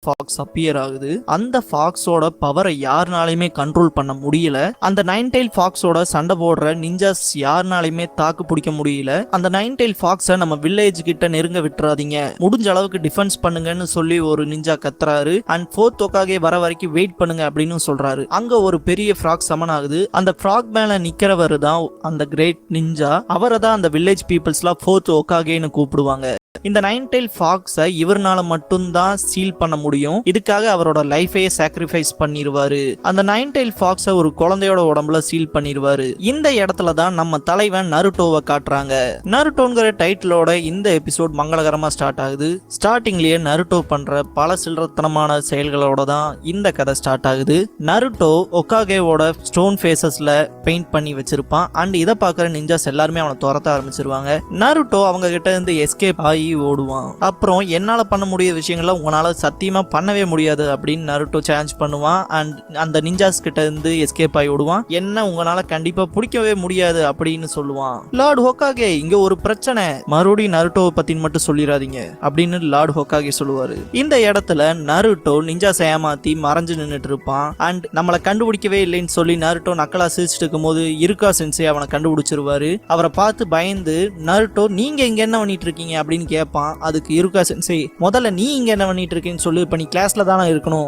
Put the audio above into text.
Fox appear ஆகுது. அந்த ஃபாக்ஸோட பவரை யாருனாலையுமே கண்ட்ரோல் பண்ண முடியல. அந்த நைன் டெயில் ஃபாக்ஸோட சண்டை போடுற நிஞ்சாஸ் யாருனாலையுமே தாக்கு பிடிக்க முடியல. அந்த நைன் டெயில் ஃபாக்ஸை நம்ம வில்லேஜ் கிட்ட நெருங்க விட்டுறாதீங்க, முடிஞ்ச அளவுக்கு டிஃபென்ஸ் பண்ணுங்கன்னு சொல்லி ஒரு நிஞ்சா கத்துறாரு. அண்ட் ஃபோர்த் ஹோக்காகே வர வரைக்கும் வெயிட் பண்ணுங்க அப்படின்னு சொல்றாரு. அங்க ஒரு பெரிய ஃப்ராக் சமன் ஆகுது. அந்த ஃப்ராக் மேல நிக்கிறவர் தான் அந்த கிரேட் நிஞ்சா. அவரை தான் அந்த வில்லேஜ் பீப்புள்ஸ்லாம் ஃபோர்த் ஹோக்காகேன்னு கூப்பிடுவாங்க. இந்த நைன் டெயில் ஃபாக்ஸை இவர்னால மட்டும்தான் சீல் பண்ண முடியும். இதுக்காக அவரோட லைஃபையே சாக்ரிஃபைஸ் பண்ணிடுவாரு. அந்த நைன் டெயில் ஃபாக்ஸை ஒரு குழந்தையோட உடம்புல சீல் பண்ணிடுவாரு. இந்த இடத்துல தான் நம்ம தலைவன் நருட்டோவை காட்டுறாங்க. நருட்டோங்கிற டைட்டிலோட இந்த எபிசோட் மங்களகரமா ஸ்டார்ட் ஆகுது. ஸ்டார்டிங்லயே நருட்டோ பண்ற பல சில்லறத்தனமான செயல்களோட தான் இந்த கதை ஸ்டார்ட் ஆகுது. நருட்டோ ஒக்காகேவோட ஸ்டோன் ஃபேஸஸ்ல பெயிண்ட் பண்ணி வச்சிருப்பான். அண்ட் இதை பார்க்குற நிஞ்சாஸ் எல்லாருமே அவனை துரத்த ஆரம்பிச்சிருவாங்க. நருட்டோ அவங்க கிட்ட இருந்து எஸ்கேப் ஆகி ஓடுவான். அப்புறம் என்னால பண்ண முடியாத விஷயங்களை உங்களால சத்தியமா பண்ணவே முடியாது அப்படின்னு நருட்டோ சேலஞ்ச் பண்ணுவான். அண்ட் அந்த நிஞ்சாஸ் கிட்ட இருந்து எஸ்கேப் ஆகி ஓடுவான். என்ன உங்களால கண்டிப்பா பிடிக்கவே முடியாது அப்படின்னு சொல்லுவான். லார்ட் ஹோக்காகே, இங்க ஒரு பிரச்சனை, மறுபடியும் நருட்டோவை பத்தி மட்டும் சொல்லிடாதீங்க அப்படின்னு லார்ட் ஹோக்காகே சொல்லுவாரு. இந்த இடத்துல நருட்டோ நிஞ்சாஸ் ஏமாத்தி மறைஞ்சு நின்றுட்டு இருப்பான். அண்ட் நம்மளை கண்டுபிடிக்கவே இல்லைன்னு சொல்லி நருட்டோ நக்கலா சிரிச்சுட்டு இருக்கும் போது இருக்கா சென்சே அவனை கண்டுபிடிச்சிருவாரு. அவரை பார்த்து பயந்து நருட்டோ, நீங்க இங்க என்ன பண்ணிட்டு இருக்கீங்க அப்படின்னு கேட்பான். அதுக்கு இருக்கா சென்சே, முதல்ல நீ இங்க என்ன பண்ணிட்டு இருக்கேன்னு சொல்லு, இப்ப நீ கிளாஸ்ல தானே இருக்கணும்